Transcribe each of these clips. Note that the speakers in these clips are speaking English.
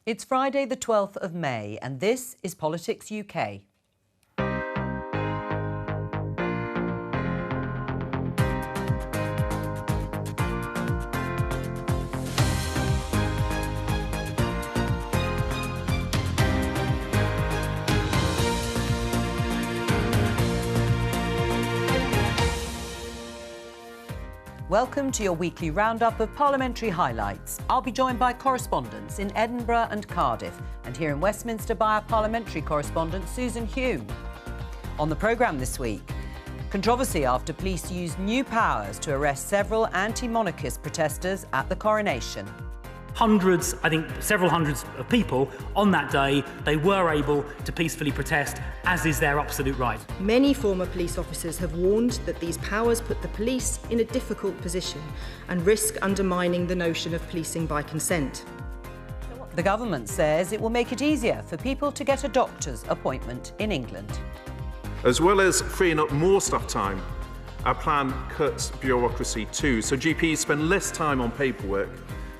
It's Friday the 12th of May and this is Politics UK. Welcome to your weekly roundup of parliamentary highlights. I'll be joined by correspondents in Edinburgh and Cardiff, and here in Westminster by our parliamentary correspondent Susan Hume. On the programme this week, controversy after police used new powers to arrest several anti-monarchist protesters at the Coronation. Hundreds, I think several hundreds of people on that day, they were able to peacefully protest, as is their absolute right. Many former police officers have warned that these powers put the police in a difficult position and risk undermining the notion of policing by consent. The government says it will make it easier for people to get a doctor's appointment in England. As well as freeing up more staff time, our plan cuts bureaucracy too, so GPs spend less time on paperwork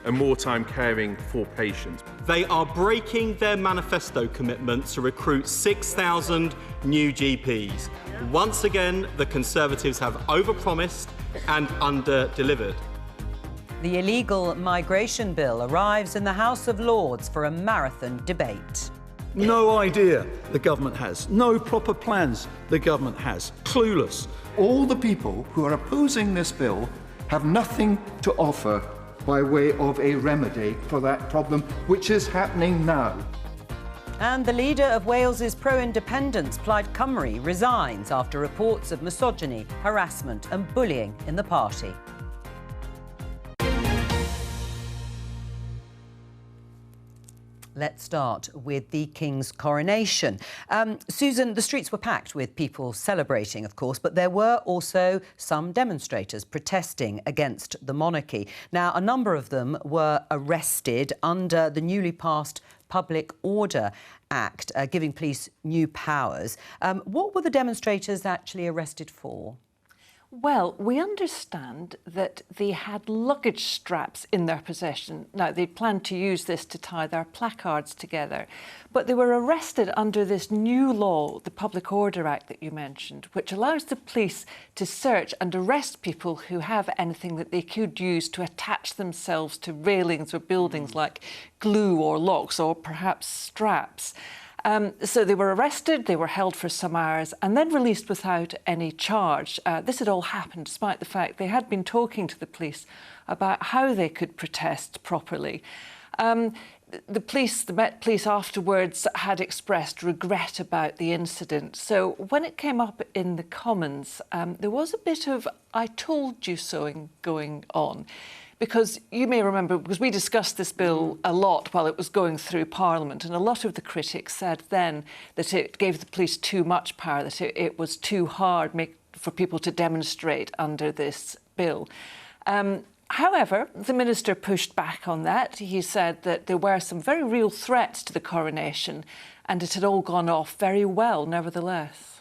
and more time caring for patients. They are breaking their manifesto commitment to recruit 6,000 new GPs. Once again, the Conservatives have overpromised and under-delivered. The illegal migration bill arrives in the House of Lords for a marathon debate. No idea the government has, no proper plans the government has, clueless. All the people who are opposing this bill have nothing to offer by way of a remedy for that problem, which is happening now. And the leader of Wales's pro-independence, Plaid Cymru, resigns after reports of misogyny, harassment and bullying in the party. Let's start with the King's coronation. Susan, the streets were packed with people celebrating, of course, but there were also some demonstrators protesting against the monarchy. Now, a number of them were arrested under the newly passed Public Order Act, giving police new powers. What were the demonstrators actually arrested for? Well, we understand that they had luggage straps in their possession. Now, they planned to use this to tie their placards together, but they were arrested under this new law, the Public Order Act that you mentioned, which allows the police to search and arrest people who have anything that they could use to attach themselves to railings or buildings, like glue or locks or perhaps straps. So they were arrested, they were held for some hours and then released without any charge. This had all happened despite the fact they had been talking to the police about how they could protest properly. The Met Police afterwards had expressed regret about the incident. So when it came up in the Commons, there was a bit of "I told you so" going on. Because you may remember, because we discussed this bill a lot while it was going through Parliament, and a lot of the critics said then that it gave the police too much power, that it was too hard for people to demonstrate under this bill. However, the Minister pushed back on that. He said that there were some very real threats to the coronation and it had all gone off very well, nevertheless.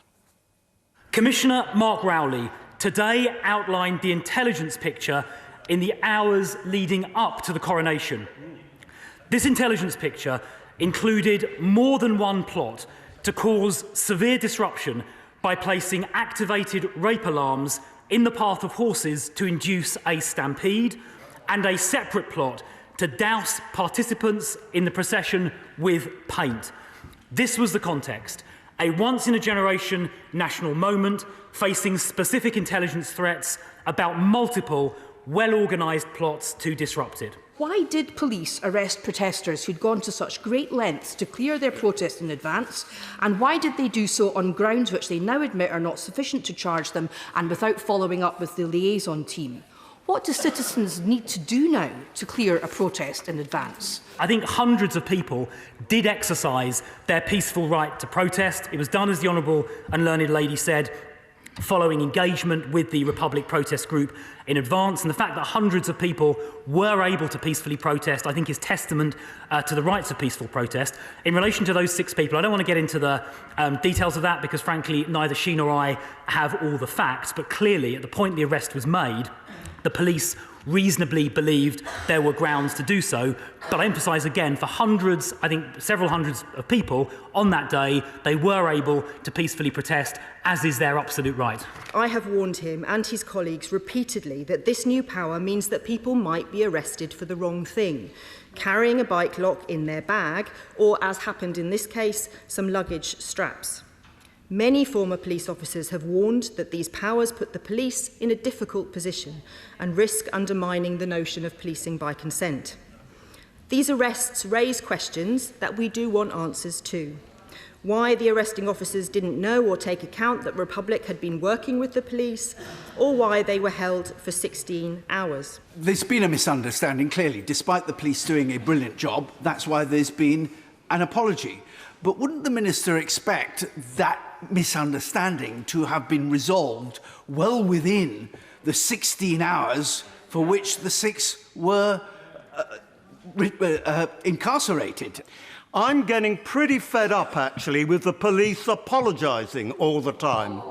Commissioner Mark Rowley today outlined the intelligence picture in the hours leading up to the coronation. This intelligence picture included more than one plot to cause severe disruption by placing activated rape alarms in the path of horses to induce a stampede, and a separate plot to douse participants in the procession with paint. This was the context: a once-in-a-generation national moment facing specific intelligence threats about multiple well-organised plots to disrupt it. Why did police arrest protesters who'd gone to such great lengths to clear their protest in advance? And why did they do so on grounds which they now admit are not sufficient to charge them and without following up with the liaison team? What do citizens need to do now to clear a protest in advance? I think hundreds of people did exercise their peaceful right to protest. It was done, as the Honourable and Learned Lady said, following engagement with the Republic protest group in advance. And the fact that hundreds of people were able to peacefully protest, I think, is testament to the rights of peaceful protest. In relation to those 6 people, I don't want to get into the details of that because, frankly, neither she nor I have all the facts. But clearly, at the point the arrest was made, the police reasonably believed there were grounds to do so. But I emphasise again, for hundreds, I think several hundreds of people on that day, they were able to peacefully protest, as is their absolute right. I have warned him and his colleagues repeatedly that this new power means that people might be arrested for the wrong thing, carrying a bike lock in their bag, or, as happened in this case, some luggage straps. Many former police officers have warned that these powers put the police in a difficult position and risk undermining the notion of policing by consent. These arrests raise questions that we do want answers to. Why the arresting officers didn't know or take account that Republic had been working with the police, or why they were held for 16 hours. There's been a misunderstanding, clearly. Despite the police doing a brilliant job, that's why there's been an apology. But wouldn't the Minister expect that misunderstanding to have been resolved well within the 16 hours for which the 6 were incarcerated? I'm getting pretty fed up, actually, with the police apologising all the time.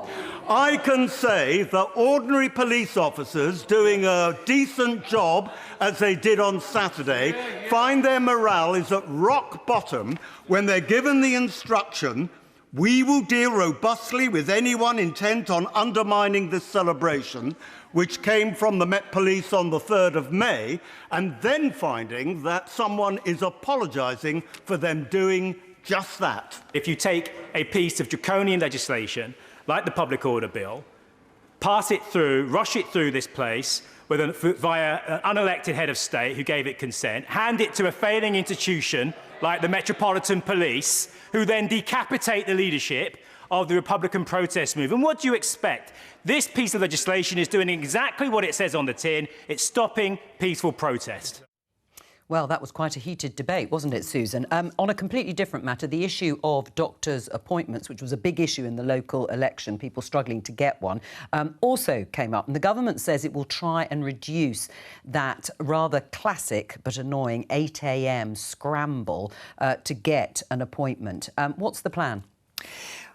I can say that ordinary police officers doing a decent job, as they did on Saturday, find their morale is at rock bottom when they're given the instruction, "We will deal robustly with anyone intent on undermining this celebration," which came from the Met Police on the 3rd of May, and then finding that someone is apologising for them doing just that. If you take a piece of draconian legislation, like the Public Order Bill, pass it through, rush it through this place via an unelected head of state who gave it consent, hand it to a failing institution like the Metropolitan Police, who then decapitate the leadership of the Republican protest movement. What do you expect? This piece of legislation is doing exactly what it says on the tin. It's stopping peaceful protest. Well, that was quite a heated debate, wasn't it, Susan? On a completely different matter, the issue of doctors' appointments, which was a big issue in the local election, people struggling to get one, also came up. And the government says it will try and reduce that rather classic but annoying 8 a.m. scramble to get an appointment. What's the plan?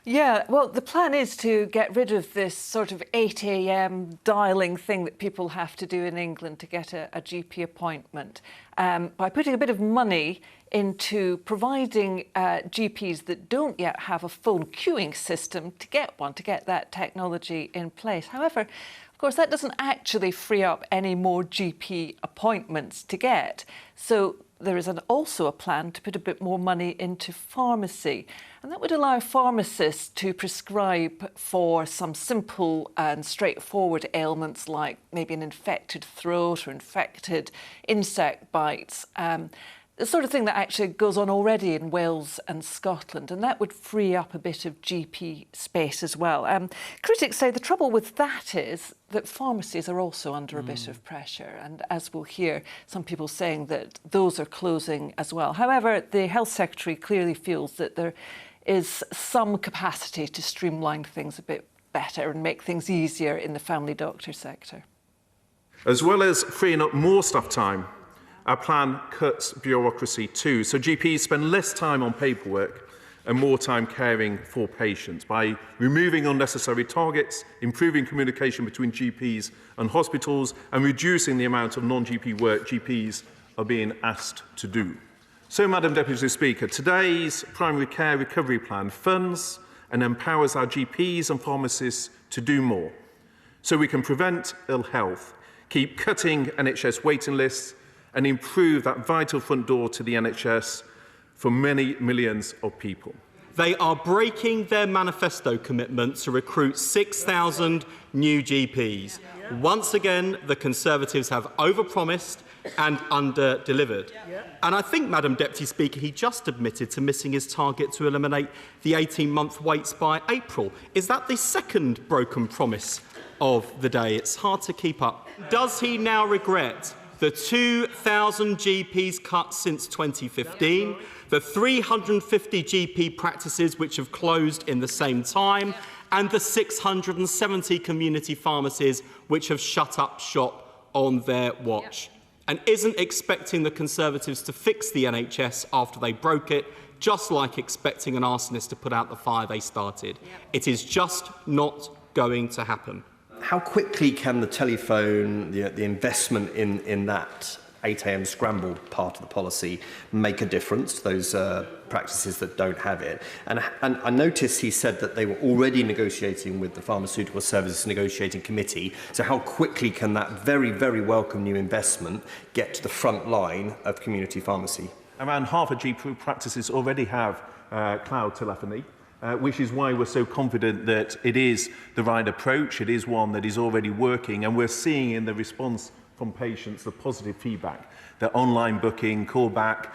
Yeah, well, the plan is to get rid of this sort of 8 a.m. dialling thing that people have to do in England to get a GP appointment by putting a bit of money into providing GPs that don't yet have a phone queuing system to get one, to get that technology in place. However, of course, that doesn't actually free up any more GP appointments to get. So there is also a plan to put a bit more money into pharmacy, and that would allow pharmacists to prescribe for some simple and straightforward ailments like maybe an infected throat or infected insect bites. The sort of thing that actually goes on already in Wales and Scotland, and that would free up a bit of GP space as well. Critics say the trouble with that is that pharmacies are also under a bit of pressure, and as we'll hear, some people saying that those are closing as well. However, the Health Secretary clearly feels that there is some capacity to streamline things a bit better and make things easier in the family doctor sector. As well as freeing up more staff time, our plan cuts bureaucracy too, so GPs spend less time on paperwork and more time caring for patients by removing unnecessary targets, improving communication between GPs and hospitals, and reducing the amount of non-GP work GPs are being asked to do. So, Madam Deputy Speaker, today's primary care recovery plan funds and empowers our GPs and pharmacists to do more, so we can prevent ill health, keep cutting NHS waiting lists, and improve that vital front door to the NHS for many millions of people. They are breaking their manifesto commitment to recruit 6,000 new GPs. Once again, the Conservatives have overpromised and under-delivered. And I think, Madam Deputy Speaker, he just admitted to missing his target to eliminate the 18-month waits by April. Is that the second broken promise of the day? It's hard to keep up. Does he now regret the 2,000 GPs cut since 2015, the 350 GP practices which have closed in the same time, and the 670 community pharmacies which have shut up shop on their watch? And isn't expecting the Conservatives to fix the NHS after they broke it just like expecting an arsonist to put out the fire they started? It is just not going to happen. How quickly can the telephone, the investment in that 8 a.m. scramble part of the policy make a difference to those practices that don't have it? And I noticed he said that they were already negotiating with the Pharmaceutical Services Negotiating Committee. So how quickly can that very, very welcome new investment get to the front line of community pharmacy? Around half of GP practices already have cloud telephony, which is why we're so confident that it is the right approach. It is one that is already working, and we're seeing in the response from patients the positive feedback that online booking, callback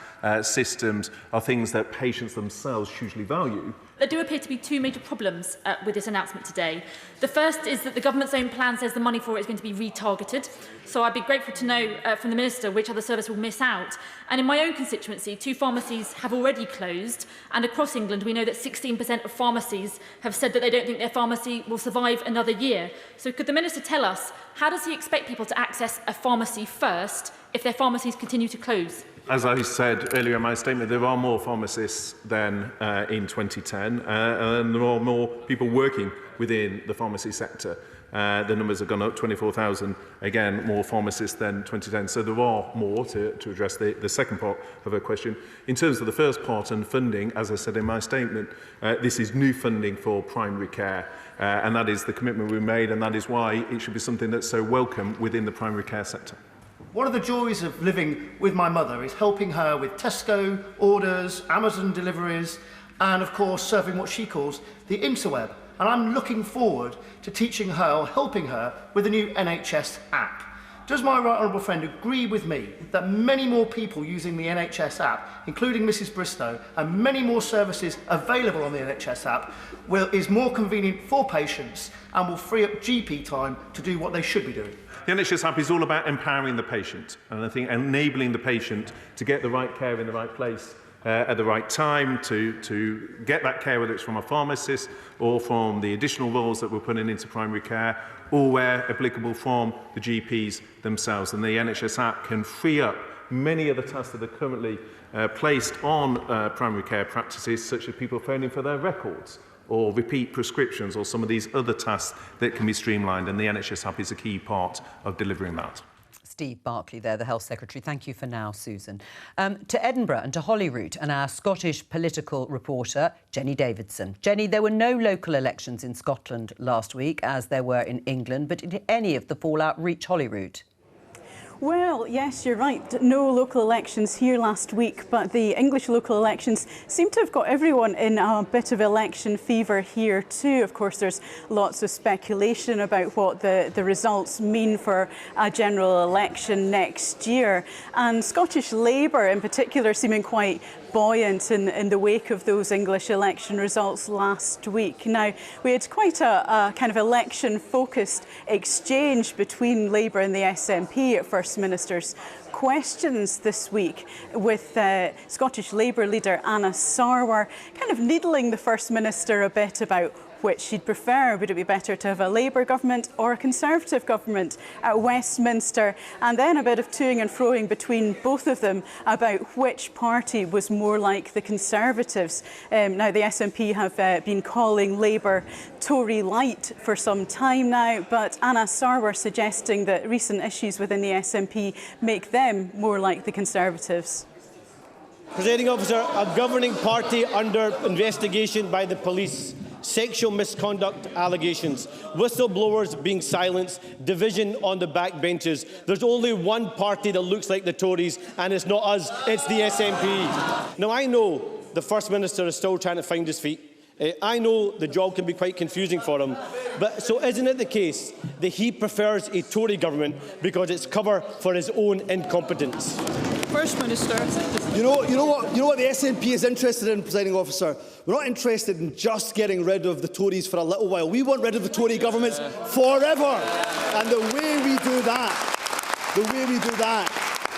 systems are things that patients themselves hugely value. There do appear to be two major problems with this announcement today. The first is that the government's own plan says the money for it is going to be retargeted. So I'd be grateful to know from the Minister which other service will miss out. And in my own constituency, 2 pharmacies have already closed. And across England, we know that 16% of pharmacies have said that they don't think their pharmacy will survive another year. So could the Minister tell us, how does he expect people to access a pharmacy first if their pharmacies continue to close? As I said earlier in my statement, there are more pharmacists than in 2010, and there are more people working within the pharmacy sector. The numbers have gone up, 24,000, again, more pharmacists than 2010. So there are more to address the second part of her question. In terms of the first part and funding, as I said in my statement, this is new funding for primary care. And that is the commitment we made, and that is why it should be something that's so welcome within the primary care sector. One of the joys of living with my mother is helping her with Tesco orders, Amazon deliveries, and of course serving what she calls the interweb. And I'm looking forward to teaching her or helping her with the new NHS app. Does my right honourable friend agree with me that many more people using the NHS app, including Mrs Bristow, and many more services available on the NHS app, is more convenient for patients and will free up GP time to do what they should be doing? The NHS app is all about empowering the patient, and I think enabling the patient to get the right care in the right place at the right time, to get that care, whether it's from a pharmacist or from the additional roles that we're putting into primary care, or where applicable from the GPs themselves. And the NHS app can free up many of the tasks that are currently placed on primary care practices, such as people phoning for their records, or repeat prescriptions, or some of these other tasks that can be streamlined, and the NHS app is a key part of delivering that. Steve Barclay there, the Health Secretary. Thank you for now, Susan. To Edinburgh and to Holyrood and our Scottish political reporter, Jenny Davidson. Jenny, there were no local elections in Scotland last week, as there were in England, but did any of the fallout reach Holyrood? Well, yes, you're right. No local elections here last week, but the English local elections seem to have got everyone in a bit of election fever here too. Of course, there's lots of speculation about what the results mean for a general election next year. And Scottish Labour in particular seeming quite buoyant in the wake of those English election results last week. Now, we had quite a kind of election-focused exchange between Labour and the SNP at First Minister's Questions this week, with Scottish Labour leader Anna Sarwar kind of needling the First Minister a bit about which she'd prefer. Would it be better to have a Labour government or a Conservative government at Westminster? And then a bit of toing and froing between both of them about which party was more like the Conservatives. Now, the SNP have been calling Labour Tory light for some time now, but Anna Sarwar suggesting that recent issues within the SNP make them more like the Conservatives. Presiding Officer, a governing party under investigation by the police. Sexual misconduct allegations, whistleblowers being silenced, division on the backbenches. There's only one party that looks like the Tories, and it's not us, it's the SNP. Now, I know the First Minister is still trying to find his feet. I know the job can be quite confusing for him, but so isn't it the case that he prefers a Tory government because it's cover for his own incompetence? First Minister. You know what the SNP is interested in, Presiding Officer? We're not interested in just getting rid of the Tories for a little while. We want rid of the Tory governments forever. And the way we do that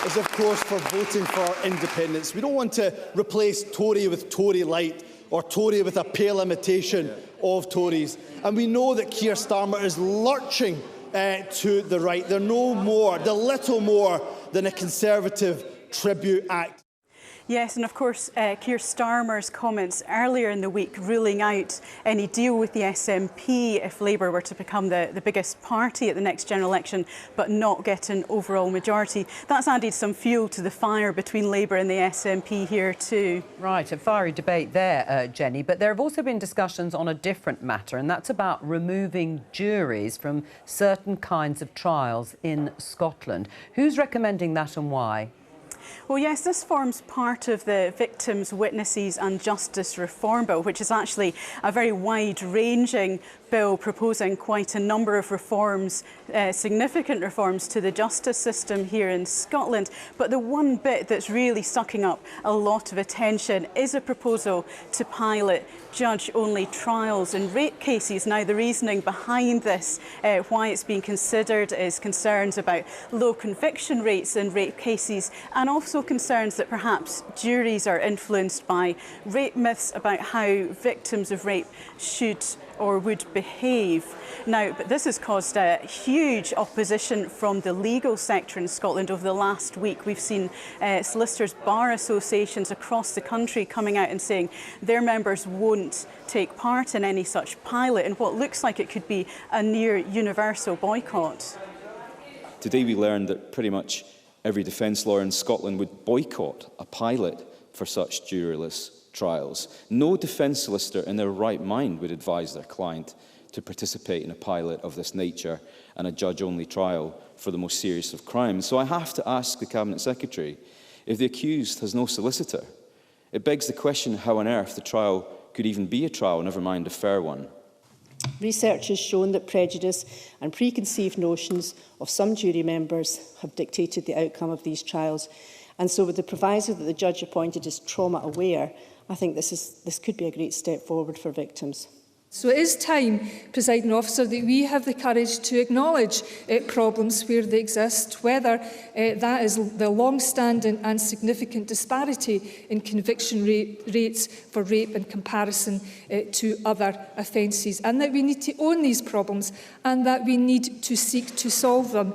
is, of course, for voting for independence. We don't want to replace Tory with Tory light, or Tory with a pale imitation of Tories. And we know that Keir Starmer is lurching to the right. They're little more than a Conservative tribute act. Yes, and of course, Keir Starmer's comments earlier in the week ruling out any deal with the SNP if Labour were to become the biggest party at the next general election but not get an overall majority. That's added some fuel to the fire between Labour and the SNP here too. Right, a fiery debate there, Jenny, but there have also been discussions on a different matter, and that's about removing juries from certain kinds of trials in Scotland. Who's recommending that and why? Well, yes, this forms part of the Victims, Witnesses and Justice Reform Bill, which is actually a very wide-ranging bill proposing quite a number of reforms, significant reforms to the justice system here in Scotland. But the one bit that's really sucking up a lot of attention is a proposal to pilot judge-only trials in rape cases. Now, the reasoning behind this, why it's being considered, is concerns about low conviction rates in rape cases and also concerns that perhaps juries are influenced by rape myths about how victims of rape should or would behave. Now, but this has caused a huge opposition from the legal sector in Scotland over the last week. We've seen solicitors' bar associations across the country coming out and saying their members won't take part in any such pilot in what looks like it could be a near universal boycott. Today we learned that pretty much every defence lawyer in Scotland would boycott a pilot for such juryless trials. No defence solicitor in their right mind would advise their client to participate in a pilot of this nature and a judge-only trial for the most serious of crimes. So I have to ask the Cabinet Secretary, if the accused has no solicitor, it begs the question how on earth the trial could even be a trial, never mind a fair one. Research has shown that prejudice and preconceived notions of some jury members have dictated the outcome of these trials. And so with the proviso that the judge appointed is trauma-aware, I think this could be a great step forward for victims. So it is time, Presiding Officer, that we have the courage to acknowledge problems where they exist, whether that is the long-standing and significant disparity in conviction rates for rape in comparison to other offences, and that we need to own these problems and that we need to seek to solve them,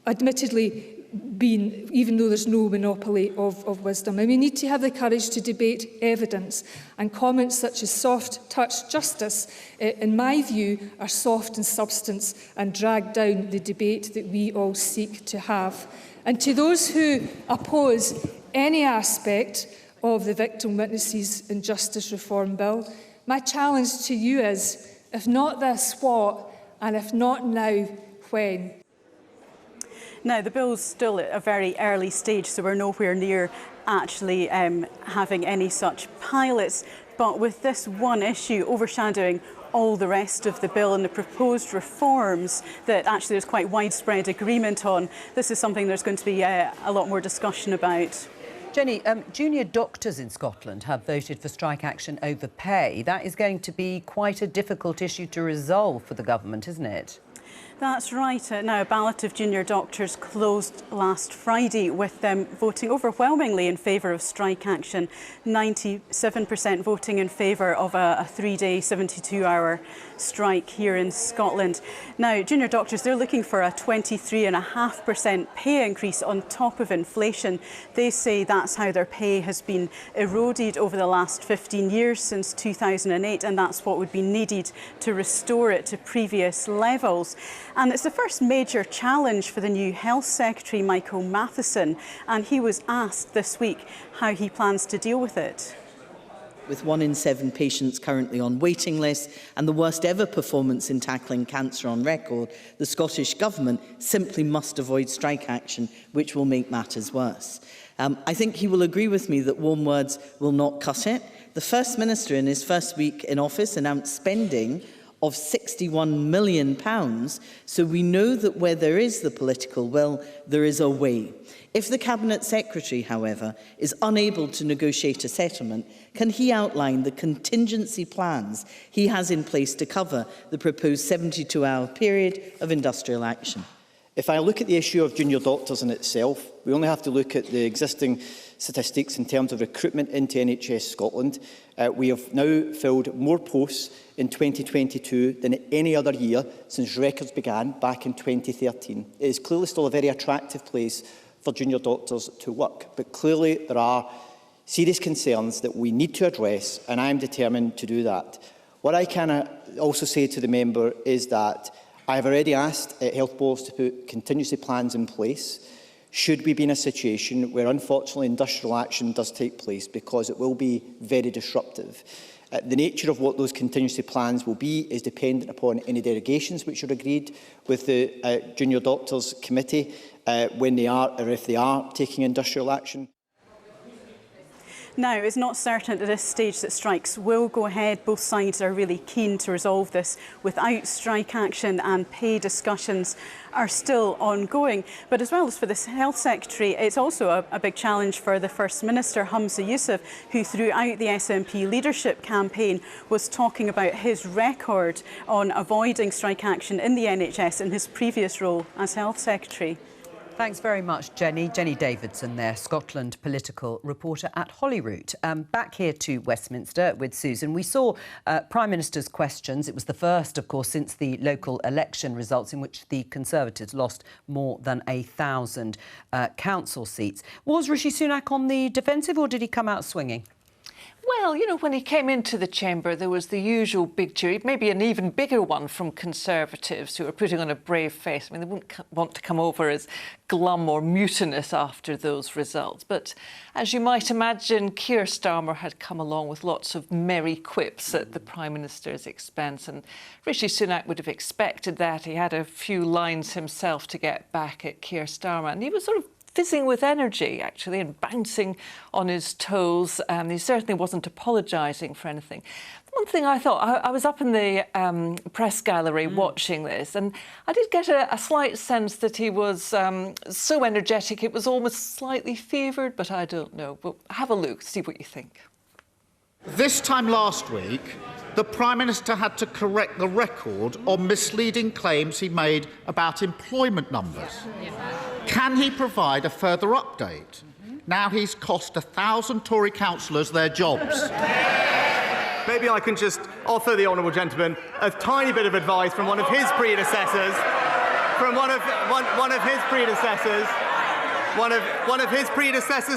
admittedly even though there's no monopoly of wisdom. And we need to have the courage to debate evidence, and comments such as soft-touch justice, in my view, are soft in substance and drag down the debate that we all seek to have. And to those who oppose any aspect of the Victim, Witnesses and Justice Reform Bill, my challenge to you is, if not this, what? And if not now, when? Now, the bill's still at a very early stage, so we're nowhere near actually having any such pilots. But with this one issue overshadowing all the rest of the bill and the proposed reforms that actually there's quite widespread agreement on, this is something there's going to be a lot more discussion about. Jenny, junior doctors in Scotland have voted for strike action over pay. That is going to be quite a difficult issue to resolve for the government, isn't it? That's right. Now, a ballot of junior doctors closed last Friday with them voting overwhelmingly in favour of strike action, 97% voting in favour of a 3-day, 72-hour strike here in Scotland. Now, junior doctors, they're looking for a 23.5% pay increase on top of inflation. They say that's how their pay has been eroded over the last 15 years since 2008, and that's what would be needed to restore it to previous levels. And it's the first major challenge for the new Health Secretary, Michael Matheson, and he was asked this week how he plans to deal with it. With 1 in 7 patients currently on waiting lists and the worst ever performance in tackling cancer on record, the Scottish Government simply must avoid strike action, which will make matters worse. I think he will agree with me that warm words will not cut it. The First Minister, in his first week in office, announced spending of £61 million, so we know that where there is the political will, there is a way. If the Cabinet Secretary, however, is unable to negotiate a settlement, can he outline the contingency plans he has in place to cover the proposed 72-hour period of industrial action? If I look at the issue of junior doctors in itself, we only have to look at the existing statistics in terms of recruitment into NHS Scotland. We have now filled more posts in 2022 than any other year since records began back in 2013. It is clearly still a very attractive place for junior doctors to work, but clearly there are Serious concerns that we need to address, and I am determined to do that. What I can also say to the member is that I have already asked health boards to put contingency plans in place should we be in a situation where, unfortunately, industrial action does take place, because it will be very disruptive. The nature of what those contingency plans will be is dependent upon any derogations which are agreed with the Junior Doctors Committee when they are, or if they are, taking industrial action. Now, it's not certain at this stage that strikes will go ahead. Both sides are really keen to resolve this without strike action, and pay discussions are still ongoing. But as well as for the Health Secretary, it's also a big challenge for the First Minister, Humza Yousaf, who throughout the SNP leadership campaign was talking about his record on avoiding strike action in the NHS in his previous role as Health Secretary. Thanks very much, Jenny. Jenny Davidson there, Scotland political reporter at Holyrood. Back here to Westminster with Susan. We saw Prime Minister's questions. It was the first, of course, since the local election results in which the Conservatives lost more than 1,000 council seats. Was Rishi Sunak on the defensive, or did he come out swinging? Well, you know, when he came into the chamber, there was the usual big cheer, maybe an even bigger one from Conservatives who were putting on a brave face. I mean, they wouldn't want to come over as glum or mutinous after those results. But as you might imagine, Keir Starmer had come along with lots of merry quips at the Prime Minister's expense, and Rishi Sunak would have expected that. He had a few lines himself to get back at Keir Starmer, and he was sort of fizzing with energy, actually, and bouncing on his toes. He certainly wasn't apologising for anything. One thing I thought, I was up in the press gallery watching this, and I did get a slight sense that he was so energetic it was almost slightly favoured, but I don't know. But have a look, see what you think. This time last week, the Prime Minister had to correct the record on misleading claims he made about employment numbers. Can he provide a further update? Now he's cost 1,000 Tory councillors their jobs. Maybe I can just offer the honourable gentleman a tiny bit of advice from one of his predecessors,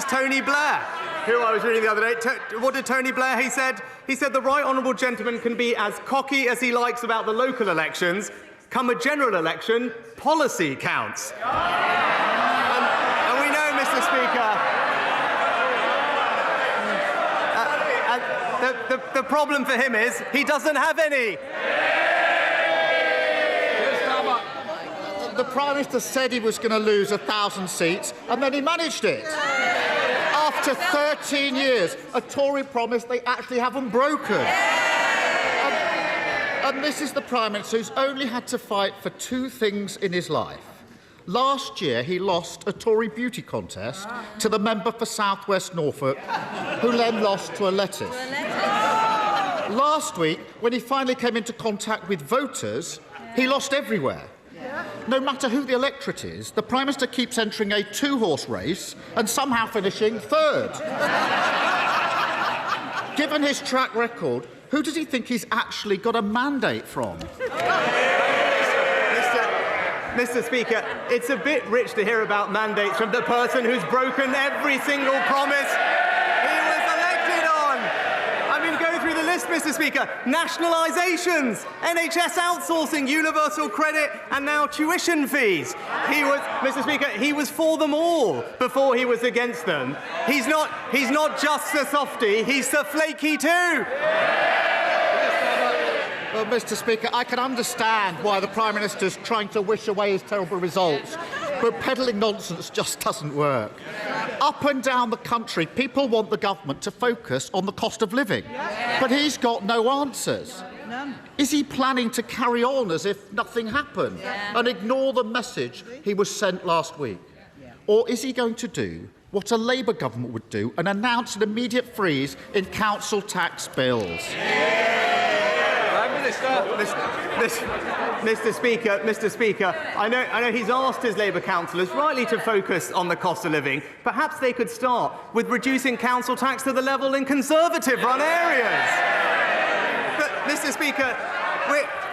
Tony Blair, who I was reading the other day. What did Tony Blair, he said the right honourable gentleman can be as cocky as he likes about the local elections. Come a general election, policy counts. And we know, Mr. Speaker, the problem for him is he doesn't have any. The Prime Minister said he was going to lose 1,000 seats, and then he managed it. After 13 years, a Tory promise they actually haven't broken. And this is the Prime Minister who's only had to fight for two things in his life. Last year, he lost a Tory beauty contest to the member for South West Norfolk, who then lost to a lettuce. Last week, when he finally came into contact with voters, he lost everywhere. No matter who the electorate is, the Prime Minister keeps entering a two-horse race and somehow finishing third. Given his track record, who does he think he's actually got a mandate from? Mr. Speaker, it's a bit rich to hear about mandates from the person who's broken every single promise he was elected on. I mean, go through the list, Mr. Speaker. Nationalisations, NHS outsourcing, universal credit, and now tuition fees. Mr. Speaker, he was for them all before he was against them. He's not just the softie, he's the flaky too. Well, Mr. Speaker, I can understand why the Prime Minister's trying to wish away his terrible results, but peddling nonsense just doesn't work. Up and down the country, people want the government to focus on the cost of living, but he's got no answers. Is he planning to carry on as if nothing happened and ignore the message he was sent last week? Or is he going to do what a Labour government would do and announce an immediate freeze in council tax bills? Mr. Speaker, I know he's asked his Labour councillors rightly to focus on the cost of living. Perhaps they could start with reducing council tax to the level in Conservative-run areas. But, Mr. Speaker,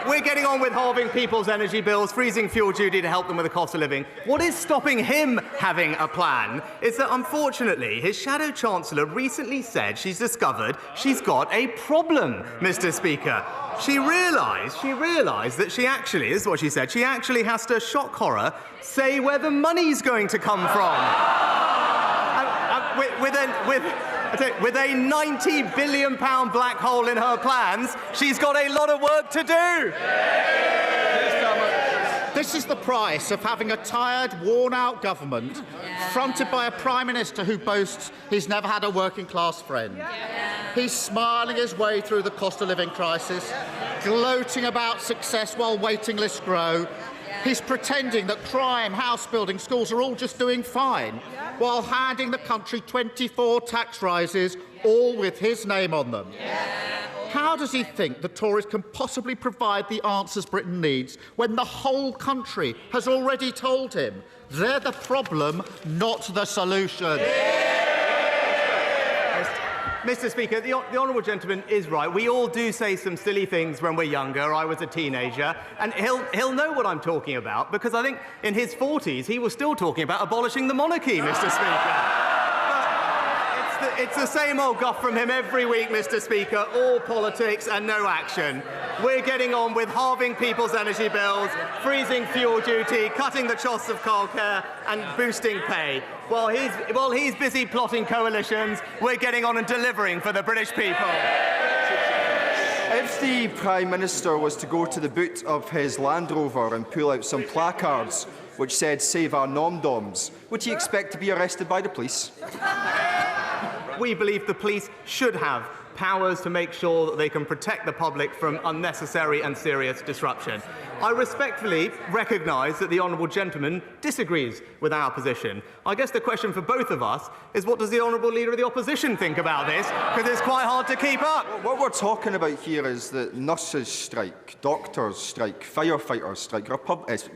we're getting on with halving people's energy bills, freezing fuel duty to help them with the cost of living. What is stopping him having a plan is that, unfortunately, his shadow chancellor recently said she's discovered she's got a problem, Mr. Speaker. She realised that she actually, this is what she said, she actually has to, shock horror, say where the money's going to come from. With a £90 billion black hole in her plans, she's got a lot of work to do. This is the price of having a tired, worn-out government fronted by a Prime Minister who boasts he's never had a working-class friend. He's smiling his way through the cost-of-living crisis, gloating about success while waiting lists grow. He's pretending that crime, house building, schools are all just doing fine, while handing the country 24 tax rises, all with his name on them. How does he think the Tories can possibly provide the answers Britain needs when the whole country has already told him they're the problem, not the solution? Mr. Speaker, the honourable gentleman is right. We all do say some silly things when we're younger. I was a teenager, and he'll know what I'm talking about, because I think in his 40s he was still talking about abolishing the monarchy, Mr. Speaker. It's the same old guff from him every week, Mr. Speaker. All politics and no action. We're getting on with halving people's energy bills, freezing fuel duty, cutting the costs of childcare and boosting pay. While he's busy plotting coalitions, we're getting on and delivering for the British people. If the Prime Minister was to go to the boot of his Land Rover and pull out some placards which said "Save our nom-doms," would he expect to be arrested by the police? We believe the police should have powers to make sure that they can protect the public from unnecessary and serious disruption. I respectfully recognise that the honourable gentleman disagrees with our position. I guess the question for both of us is, what does the honourable leader of the opposition think about this? Because it's quite hard to keep up. What we're talking about here is that nurses strike, doctors strike, firefighters strike,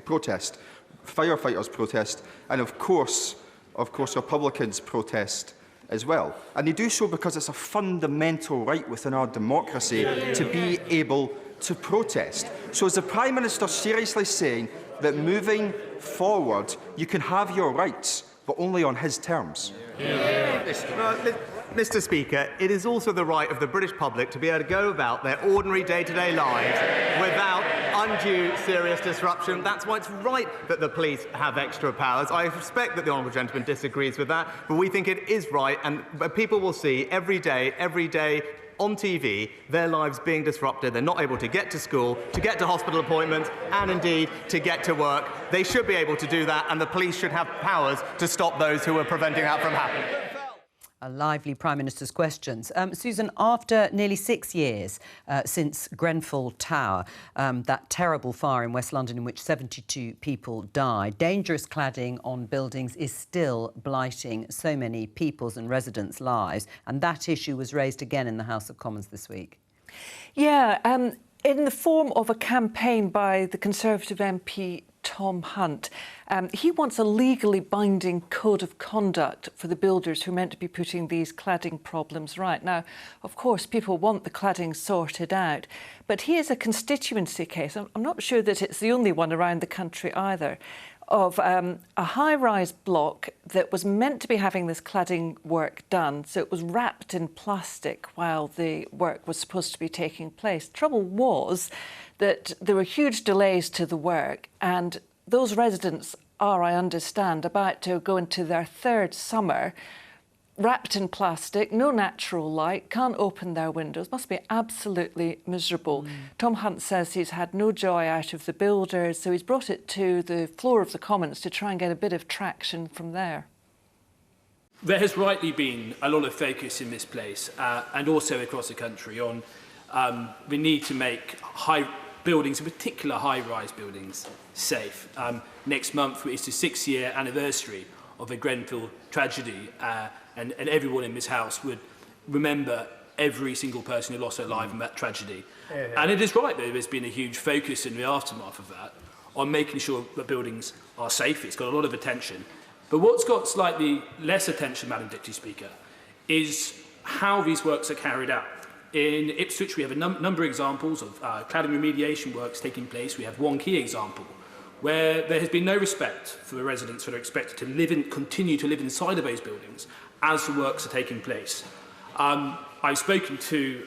protest, firefighters protest, and of course Republicans protest as well. And they do so because it's a fundamental right within our democracy to be able to protest. So is the Prime Minister seriously saying that moving forward you can have your rights, but only on his terms? Mr. Speaker, it is also the right of the British public to be able to go about their ordinary day-to-day lives without undue serious disruption. That's why it's right that the police have extra powers. I respect that the honourable gentleman disagrees with that, but we think it is right, and people will see every day on TV, their lives being disrupted. They're not able to get to school, to get to hospital appointments, and indeed to get to work. They should be able to do that, and the police should have powers to stop those who are preventing that from happening. A lively Prime Minister's questions. Susan, after nearly 6 years since Grenfell Tower, that terrible fire in West London in which 72 people died, dangerous cladding on buildings is still blighting so many people's and residents' lives. And that issue was raised again in the House of Commons this week. Yeah, in the form of a campaign by the Conservative MP Tom Hunt. He wants a legally binding code of conduct for the builders who are meant to be putting these cladding problems right. Now, of course, people want the cladding sorted out, but here's a constituency case. I'm not sure that it's the only one around the country either, of a high-rise block that was meant to be having this cladding work done, so it was wrapped in plastic while the work was supposed to be taking place. Trouble was that there were huge delays to the work, and those residents are, I understand, about to go into their third summer wrapped in plastic, no natural light, can't open their windows, must be absolutely miserable. Tom Hunt says he's had no joy out of the builders, so he's brought it to the floor of the Commons to try and get a bit of traction from there. There has rightly been a lot of focus in this place and also across the country on the need to make high buildings, in particular high-rise buildings, safe. Next month is the 6-year anniversary of the Grenfell tragedy, and everyone in this House would remember every single person who lost their life in that tragedy. And it is right that there's been a huge focus in the aftermath of that on making sure that buildings are safe. It's got a lot of attention. But what's got slightly less attention, Madam Deputy Speaker, is how these works are carried out. In Ipswich, we have a number of examples of cladding remediation works taking place. We have one key example where there has been no respect for the residents that are expected to continue to live inside of those buildings as the works are taking place. I've spoken to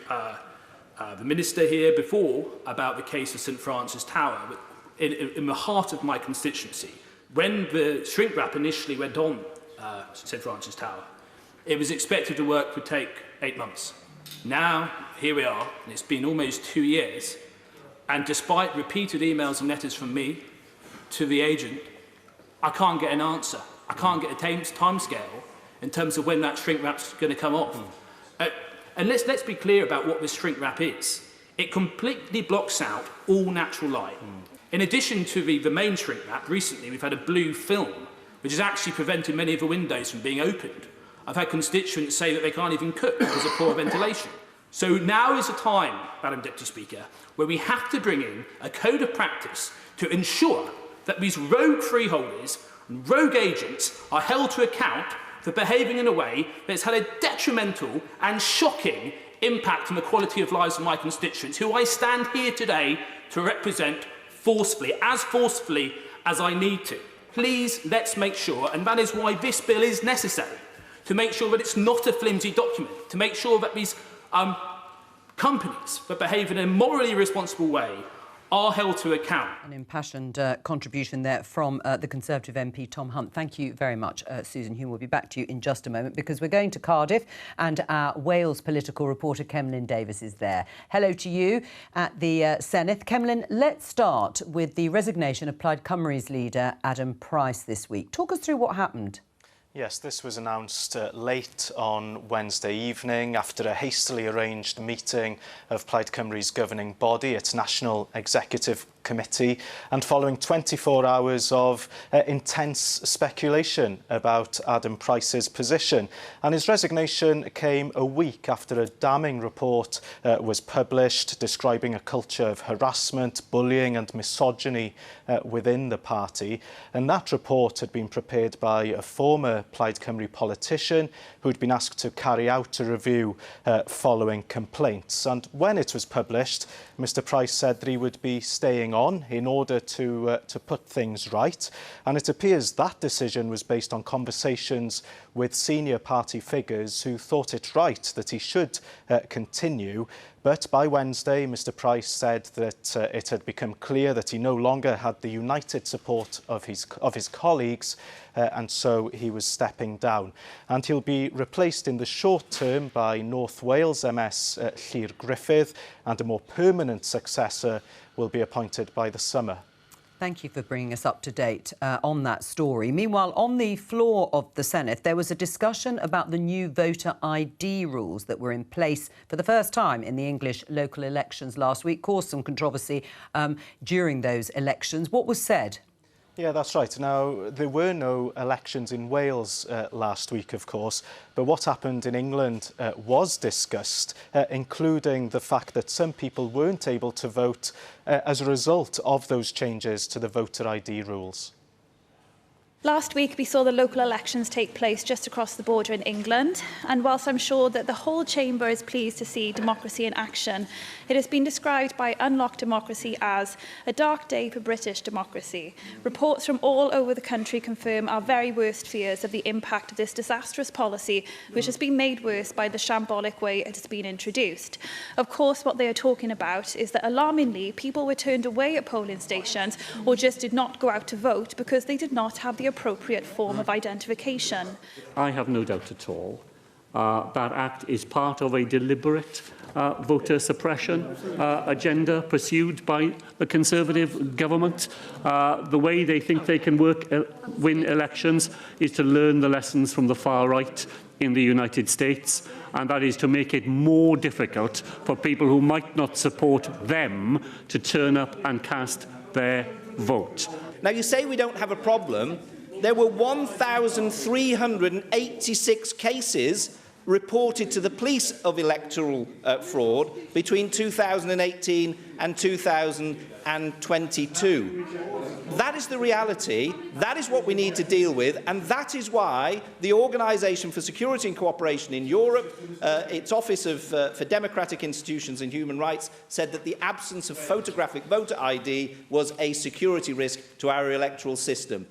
the Minister here before about the case of St Francis Tower, in the heart of my constituency. When the shrink wrap initially went on St Francis Tower, it was expected the work would take 8 months. Now, here we are, and it's been almost 2 years, and despite repeated emails and letters from me to the agent, I can't get an answer. I can't get a time scale in terms of when that shrink wrap's going to come off. And let's be clear about what this shrink wrap is. It completely blocks out all natural light. In addition to the main shrink wrap, recently we've had a blue film, which has actually prevented many of the windows from being opened. I've had constituents say that they can't even cook because of poor ventilation. So now is the time, Madam Deputy Speaker, where we have to bring in a code of practice to ensure that these rogue freeholders and rogue agents are held to account for behaving in a way that has had a detrimental and shocking impact on the quality of lives of my constituents, who I stand here today to represent forcefully as I need to. Please, let's make sure, and that is why this bill is necessary, to make sure that it's not a flimsy document, to make sure that these companies that behave in a morally responsible way are held to account. An impassioned contribution there from the Conservative MP Tom Hunt. Thank you very much, Susan Hume. We'll be back to you in just a moment because we're going to Cardiff and our Wales political reporter Cemlyn Davis is there. Hello to you at the Senedd. Cemlyn, let's start with the resignation of Plaid Cymru's leader Adam Price this week. Talk us through what happened. Yes, this was announced late on Wednesday evening after a hastily arranged meeting of Plaid Cymru's governing body, its National Executive Committee, and following 24 hours of intense speculation about Adam Price's position. And his resignation came a week after a damning report was published describing a culture of harassment, bullying and misogyny within the party. And that report had been prepared by a former Plaid Cymru politician who had been asked to carry out a review following complaints. And when it was published, Mr Price said that he would be staying on in order to put things right. And it appears that decision was based on conversations with senior party figures who thought it right that he should continue. But by Wednesday, Mr Price said that it had become clear that he no longer had the united support of his colleagues, and so he was stepping down. And he'll be replaced in the short term by North Wales MS Llyr Griffith, and a more permanent successor will be appointed by the summer. Thank you for bringing us up to date on that story. Meanwhile, on the floor of the Senedd, there was a discussion about the new voter ID rules that were in place for the first time in the English local elections last week, caused some controversy during those elections. What was said? Yeah, that's right. Now, there were no elections in Wales last week, of course, but what happened in England was discussed, including the fact that some people weren't able to vote as a result of those changes to the voter ID rules. Last week, we saw the local elections take place just across the border in England, and whilst I'm sure that the whole chamber is pleased to see democracy in action, it has been described by Unlocked Democracy as a dark day for British democracy. Reports from all over the country confirm our very worst fears of the impact of this disastrous policy, which has been made worse by the shambolic way it has been introduced. Of course, what they are talking about is that, alarmingly, people were turned away at polling stations or just did not go out to vote because they did not have the appropriate form of identification. I have no doubt at all that Act is part of a deliberate voter suppression agenda pursued by the Conservative government. The way they think they can win elections is to learn the lessons from the far right in the United States, and that is to make it more difficult for people who might not support them to turn up and cast their vote. Now, you say we don't have a problem. There were 1,386 cases reported to the police of electoral fraud between 2018 and 2022. That is the reality. That is what we need to deal with, and that is why the Organisation for Security and Cooperation in Europe, its Office for Democratic Institutions and Human Rights, said that the absence of photographic voter ID was a security risk to our electoral system.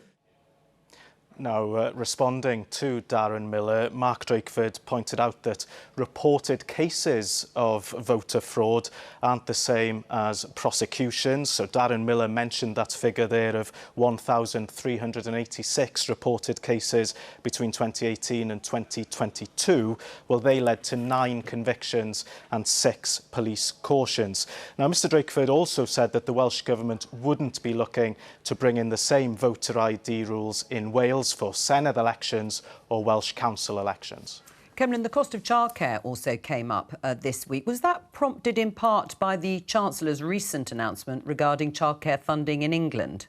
Now, responding to Darren Miller, Mark Drakeford pointed out that reported cases of voter fraud aren't the same as prosecutions. So Darren Miller mentioned that figure there of 1,386 reported cases between 2018 and 2022. Well, they led to 9 convictions and 6 police cautions. Now, Mr Drakeford also said that the Welsh Government wouldn't be looking to bring in the same voter ID rules in Wales for Senedd elections or Welsh Council elections. Cemlyn, the cost of childcare also came up this week. Was that prompted in part by the Chancellor's recent announcement regarding childcare funding in England?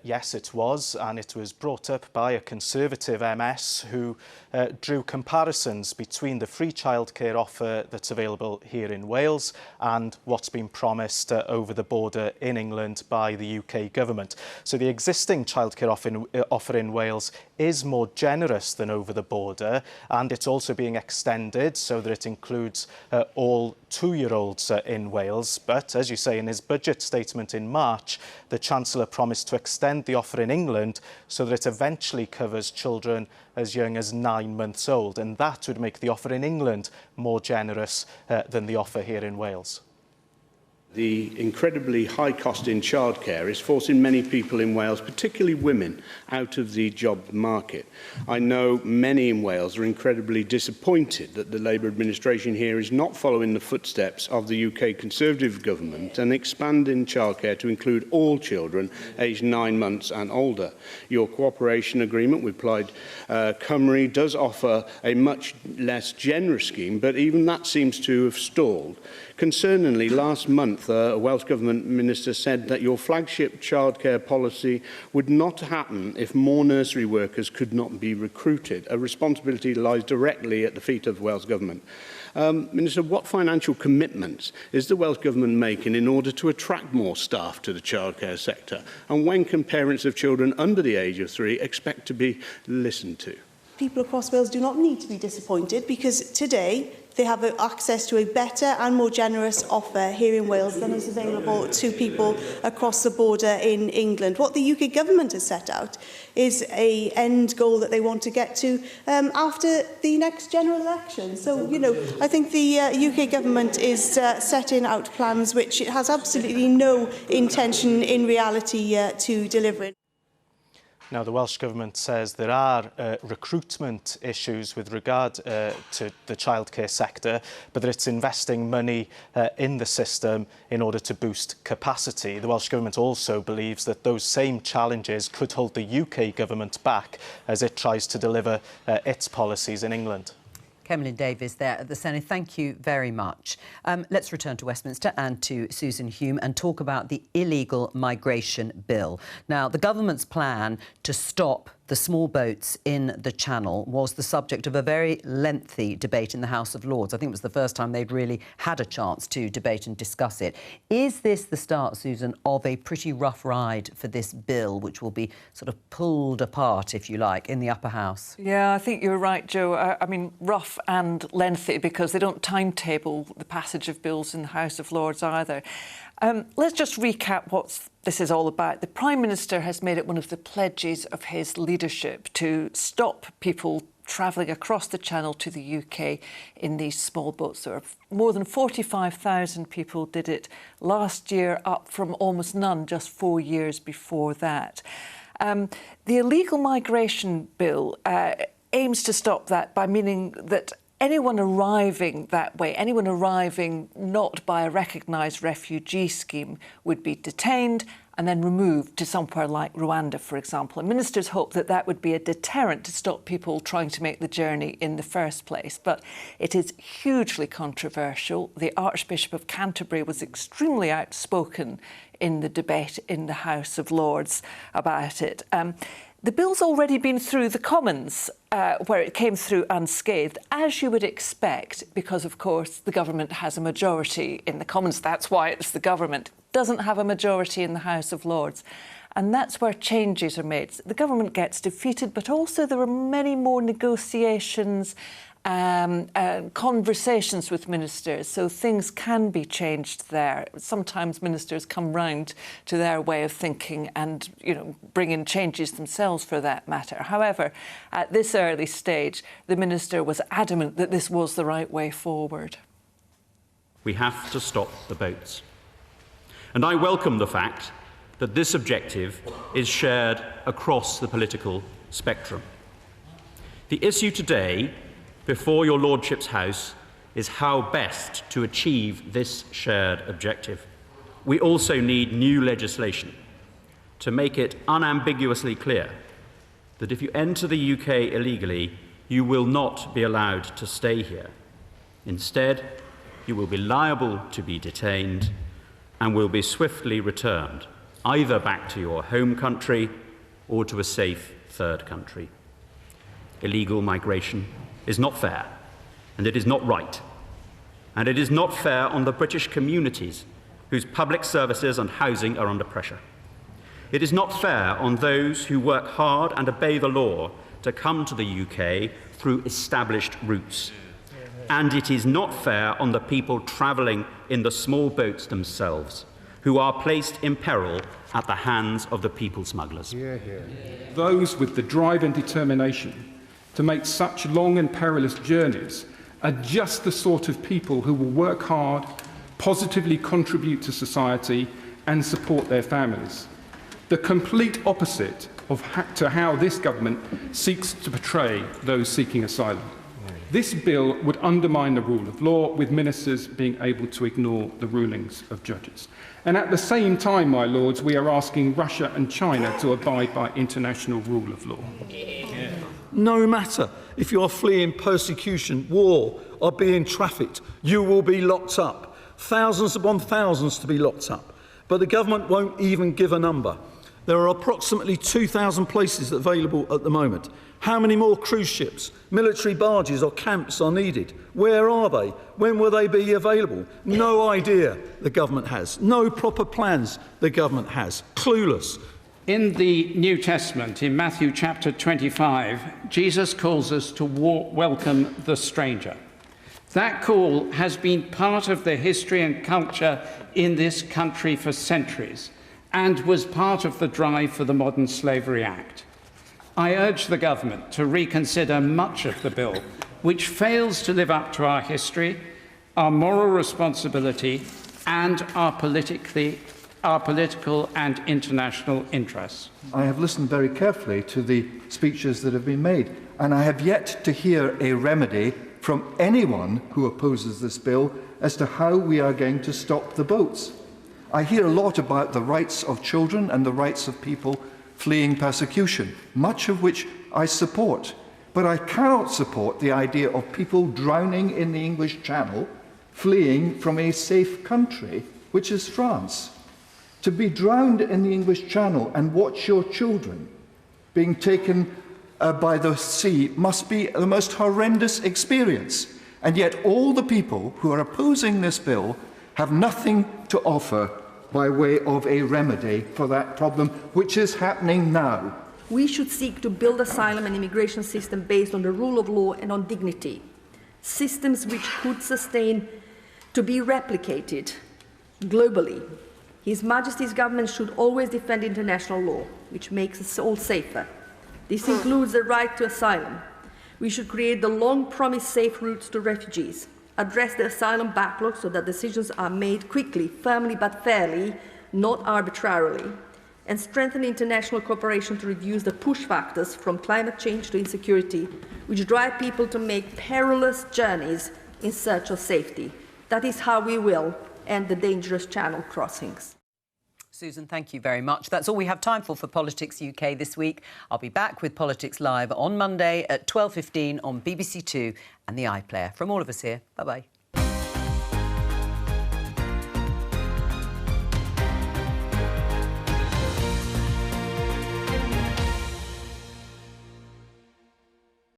Yes, it was, and it was brought up by a Conservative MS who drew comparisons between the free childcare offer that's available here in Wales and what's been promised over the border in England by the UK government. So the existing childcare offer in Wales is more generous than over the border, and it's also being extended so that it includes all 2-year-olds in Wales. But, as you say, in his budget statement in March, the Chancellor promised to extend the offer in England so that it eventually covers children as young as 9 months old, and that would make the offer in England more generous than the offer here in Wales. The incredibly high cost in childcare is forcing many people in Wales, particularly women, out of the job market. I know many in Wales are incredibly disappointed that the Labour administration here is not following the footsteps of the UK Conservative government and expanding childcare to include all children aged 9 months and older. Your cooperation agreement with Plaid Cymru does offer a much less generous scheme, but even that seems to have stalled. Concerningly, last month, a Welsh Government minister said that your flagship childcare policy would not happen if more nursery workers could not be recruited. A responsibility lies directly at the feet of the Welsh Government. Minister, what financial commitments is the Welsh Government making in order to attract more staff to the childcare sector? And when can parents of children under the age of 3 expect to be listened to? People across Wales do not need to be disappointed because today they have access to a better and more generous offer here in Wales than is available to people across the border in England. What the UK government has set out is an end goal that they want to get to after the next general election. So, you know, I think the UK government is setting out plans which it has absolutely no intention in reality to deliver. Now, the Welsh Government says there are recruitment issues with regard to the childcare sector, but that it's investing money in the system in order to boost capacity. The Welsh Government also believes that those same challenges could hold the UK Government back as it tries to deliver its policies in England. Cemlyn Davies there at the Senedd. Thank you very much. Let's return to Westminster and to Susan Hume and talk about the illegal migration bill. Now, the government's plan to stop the small boats in the Channel was the subject of a very lengthy debate in the House of Lords. I think it was the first time they'd really had a chance to debate and discuss it. Is this the start, Susan, of a pretty rough ride for this bill, which will be sort of pulled apart, if you like, in the upper house? Yeah, I think you're right, Joe. I mean, rough and lengthy because they don't timetable the passage of bills in the House of Lords either. Let's just recap what this is all about. The Prime Minister has made it one of the pledges of his leadership to stop people travelling across the Channel to the UK in these small boats. There are more than 45,000 people did it last year, up from almost none just 4 years before that. The illegal migration bill aims to stop that by meaning that anyone arriving that way, anyone arriving not by a recognised refugee scheme would be detained and then removed to somewhere like Rwanda, for example. And ministers hope that that would be a deterrent to stop people trying to make the journey in the first place. But it is hugely controversial. The Archbishop of Canterbury was extremely outspoken in the debate in the House of Lords about it. The bill's already been through the Commons, where it came through unscathed, as you would expect, because, of course, the government has a majority in the Commons. That's why it's the government. It doesn't have a majority in the House of Lords. And that's where changes are made. The government gets defeated, but also there are many more negotiations, conversations with ministers, so things can be changed there. Sometimes ministers come round to their way of thinking and, bring in changes themselves for that matter. However, at this early stage, the minister was adamant that this was the right way forward. We have to stop the boats. And I welcome the fact that this objective is shared across the political spectrum. The issue today before your Lordship's House is how best to achieve this shared objective. We also need new legislation to make it unambiguously clear that if you enter the UK illegally, you will not be allowed to stay here. Instead, you will be liable to be detained and will be swiftly returned, either back to your home country or to a safe third country. Illegal migration is not fair, and it is not right. And it is not fair on the British communities whose public services and housing are under pressure. It is not fair on those who work hard and obey the law to come to the UK through established routes. And it is not fair on the people travelling in the small boats themselves, who are placed in peril at the hands of the people smugglers. Those with the drive and determination to make such long and perilous journeys are just the sort of people who will work hard, positively contribute to society and support their families. The complete opposite to how this government seeks to portray those seeking asylum. This bill would undermine the rule of law, with ministers being able to ignore the rulings of judges. And at the same time, my lords, we are asking Russia and China to abide by international rule of law. No matter if you are fleeing persecution, war, or being trafficked, you will be locked up. Thousands upon thousands to be locked up. But the government won't even give a number. There are approximately 2,000 places available at the moment. How many more cruise ships, military barges or camps are needed? Where are they? When will they be available? No idea the government has. No proper plans the government has. Clueless. In the New Testament, in Matthew chapter 25, Jesus calls us to welcome the stranger. That call has been part of the history and culture in this country for centuries and was part of the drive for the Modern Slavery Act. I urge the government to reconsider much of the bill which fails to live up to our history, our moral responsibility, and our political and international interests. I have listened very carefully to the speeches that have been made, and I have yet to hear a remedy from anyone who opposes this bill as to how we are going to stop the boats. I hear a lot about the rights of children and the rights of people fleeing persecution, much of which I support. But I cannot support the idea of people drowning in the English Channel, fleeing from a safe country, which is France. To be drowned in the English Channel and watch your children being taken by the sea must be the most horrendous experience. And yet all the people who are opposing this bill have nothing to offer by way of a remedy for that problem, which is happening now. We should seek to build asylum and immigration system based on the rule of law and on dignity. Systems which could sustain to be replicated globally. His Majesty's government should always defend international law, which makes us all safer. This includes the right to asylum. We should create the long-promised safe routes to refugees, address the asylum backlog so that decisions are made quickly, firmly but fairly, not arbitrarily, and strengthen international cooperation to reduce the push factors from climate change to insecurity, which drive people to make perilous journeys in search of safety. That is how we will end the dangerous channel crossings. Susan, thank you very much. That's all we have time for Politics UK this week. I'll be back with Politics Live on Monday at 12:15 on BBC Two and the iPlayer. From all of us here, bye-bye.